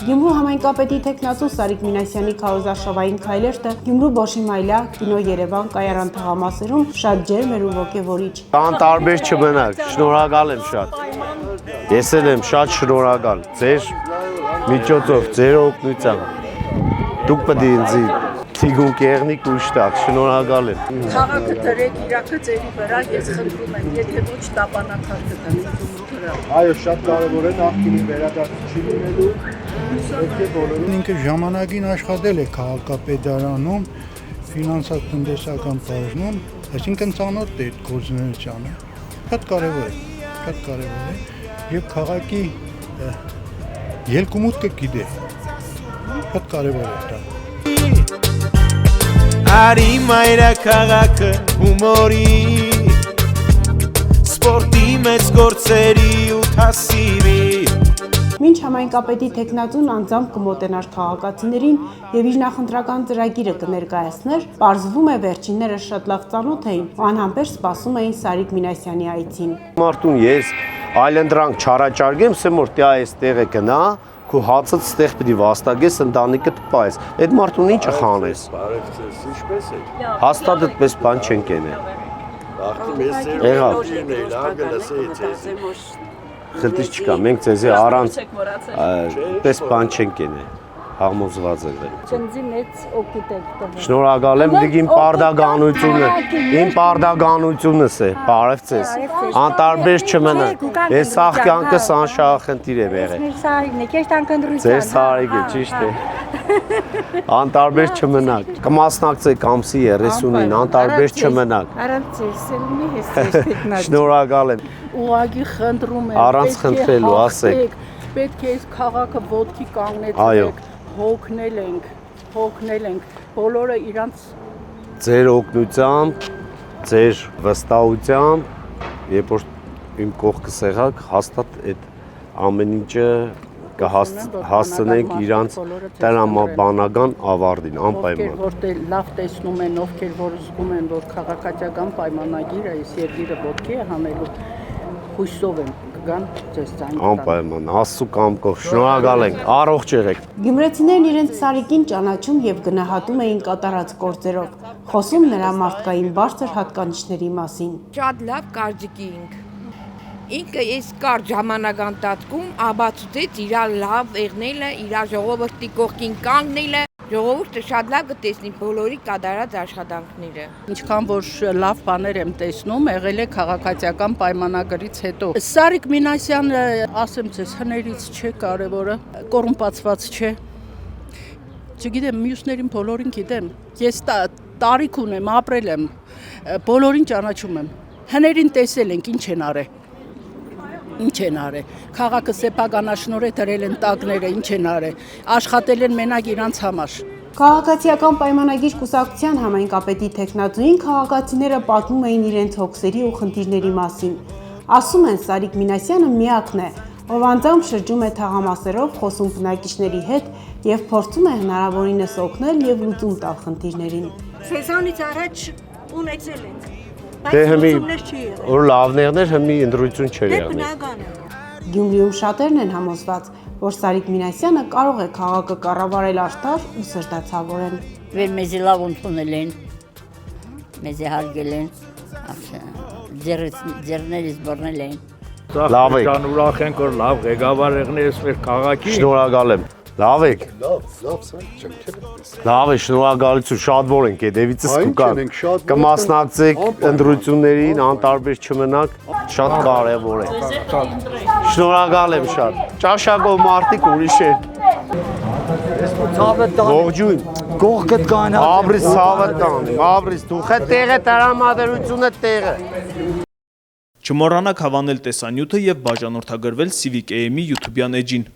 Գյումրու համայնքապետի թեկնածու Սարիկ Մինասյանի քարոզարշավային քայլերթը Գյումրու Բոշիմայլա կինո Երևան կայարան թղամասերում շատ ջերմ էր ու ոգևորիչ։ Անտարբեր չմնաք, շնորհակալ եմ շատ։ Ես էլ եմ շատ շնորհակալ ձեր միջոցով, ձեր օգնությամբ։ Դուք պետք է ինձ թիգուն կեղնիկ ուշ տաք, շնորհակալ եմ։ Քաղաքը դրեք իրաքը ձերի վրա, ես խնդրում եմ, եթե ոչ տապանակար կդնեք վրա։ Այո, շատ կարևոր է նախկինի վերադարձի լինելու։ Ինքը ժամանակին աշխատել է քաղաքապետարանում, ֆինանսատնտեսական բաժնում, այսինքն ծանոթ է այդ գործունեությանը։ Շատ կարևոր է եւ քաղաքի ելքումուտքը գիտե։ Շատ կարևոր է դա։ Արի մայրա քաղաքը հումորի սպորտի մեծ գործերի ու թասիրի Մինչ համայնքապետի թեկնածուն անձամբ կմոտենար քաղաքացիներին եւ իր նախընտրական ծրագիրը կներկայացներ, պարզվում է վերջինները շատ լավ ծանոթ էին ու անհամբեր սպասում էին Սարիկ Մինասյանի այցին։ Մարդուն ես այլընտրանք չառաջարկեմ, ասեմ որ տա այս տեղը գնա, քո հացը ստեղ պիտի վաստակես, ընտանիքը տպայես։ Այդ մարդուն ի՞նչը խանես։ Բարևձեզ, ինչպես եք։ Հաստատ այդպես բան չեն կենել։ Խնդիր չկա, մենք ձեզի առանց պես բան չենք կենել, հաղմոզված եք։ Չնձի մեծ օգուտ եք տվել։ Շնորհակալ եմ, դիք իմ պարդագանությունս է, բարև ձեզ, անտարբեր չմնաք, ես սաղ կյանքս անշահախնդիր եմ եղել։ Ձեր Սարիկ է, ճիշտ է, անտարբեր չմնաք, կմասնակցեք ամսի 30-ին, անտարբեր չմնաք։ Առանց ձեզ սելունի ես ձեզ թեկնած։ Շնորհակալ եմ։ Ուղղակի խնդրում եմ, Առանց խնդրելու, ասեք։ Պետք է այս քաղաքը ոտքի կանգնեցեք, հոգնել ենք, բոլորը իրանց Ձեր օգնությամբ, ձեր վստահությամբ, երբ որ իմ կողքս եղաք, հաստատ այդ ամեն ինչը կհասցնենք իրանց տրամաբանական ավարտին, անպայման։ Ովքեր լավ տեսնում են, ովքեր որ զգում են, որ քաղաքացիական պայմանագիրը այս երկիրը ոտքի է հանելու, հույսով եմ կգան ձեզ ցանկացած։ Անպայման, Աստծո կամքով, շնորհակալ ենք, առողջ եղեք։ Գյումրեցիներն իրենց Սարիկին ճանաչում եւ գնահատում էին կատարած գործերով, խոսում նրա մարդկային բարձր հատկանիշների մասին։ Շատ լավ կարծիքի ինքը այս կարճ ժամանական տածքում աբացուցեց իր լավ եղնելը, իր ժողովրդի կողքին կանգնելը, ժողովուրդը շատ լավ կտեսնի բոլորի կատարած աշխատանքները։ Ինչքան որ լավ բաներ եմ տեսնում, եղել է քաղաքացիական պայմանագրից հետո։ Սարիկ Մինասյանը, ասեմ ձեզ, հներից չէ կարևորը, կոռումպացված չէ։ Չգիտեմ, մյուսներին բոլորին գիտեմ։ Ես տարիք ունեմ, ապրել եմ, բոլորին ճանաչում եմ։ Հներին տեսել ենք ինչ են արել։ Քաղաքը սեփականաշնորհ է դրել են տակները, ինչ են արել։ Աշխատել են մենակ իրանց համար։ Քաղաքացիական պայմանագիր կուսակցության համայնքապետի թեկնածուին քաղաքացիները պատմում էին իրենց հոգսերի ու խնդիրների մասին։ Ասում են Սարիկ Մինասյանը միակն է, ով անձամբ շրջում է թաղամասերով, խոսում բնակիչների հետ եւ փորձում է հնարավորինս օգնել եւ լուծում տալ խնդիրներին։ Սեզոնից առաջ ունեցել ենք, Դե բայց հմի լուծումներ չի եղել։ որ լավներներ հմի ընտրություն չէր Դե եղել։ բնական է։ Գյումրիում շատերն են համոզված, որ Սարիկ Մինասյանը կարող է քաղաքը կառավարել արդար ու սրտացավորեն։ Վեր մեզի լավ ընդունել են, մեզի հարգել են, ձեռներից բռնել են։ Լավ եք։ Ուրախ ենք, որ լավ ղեկավար եղնես մեր քաղաքի։ Շնորհակալ եմ։ Լավ եք։ Լավ, Լավ է, շնորհակալություն, շատ որ ենք հետևիցս կուկան։ շատ Կմասնակցեք ընտրություններին, անտարբեր չմնաք, շատ կարևոր է։ Շնորհակալ եմ շատ։ Ճաշակով մարդիկ ուրիշ են։ Ողջույն։ Կողքդ կան։ Աբրիս ցավը տանի, աբրիս դու խե տեղը տրամադրությունը տեղը։ Չմոռանաք հավանել տեսանյութը եւ բաժանորդագրվել Civic AM-ի YouTube-յան էջին։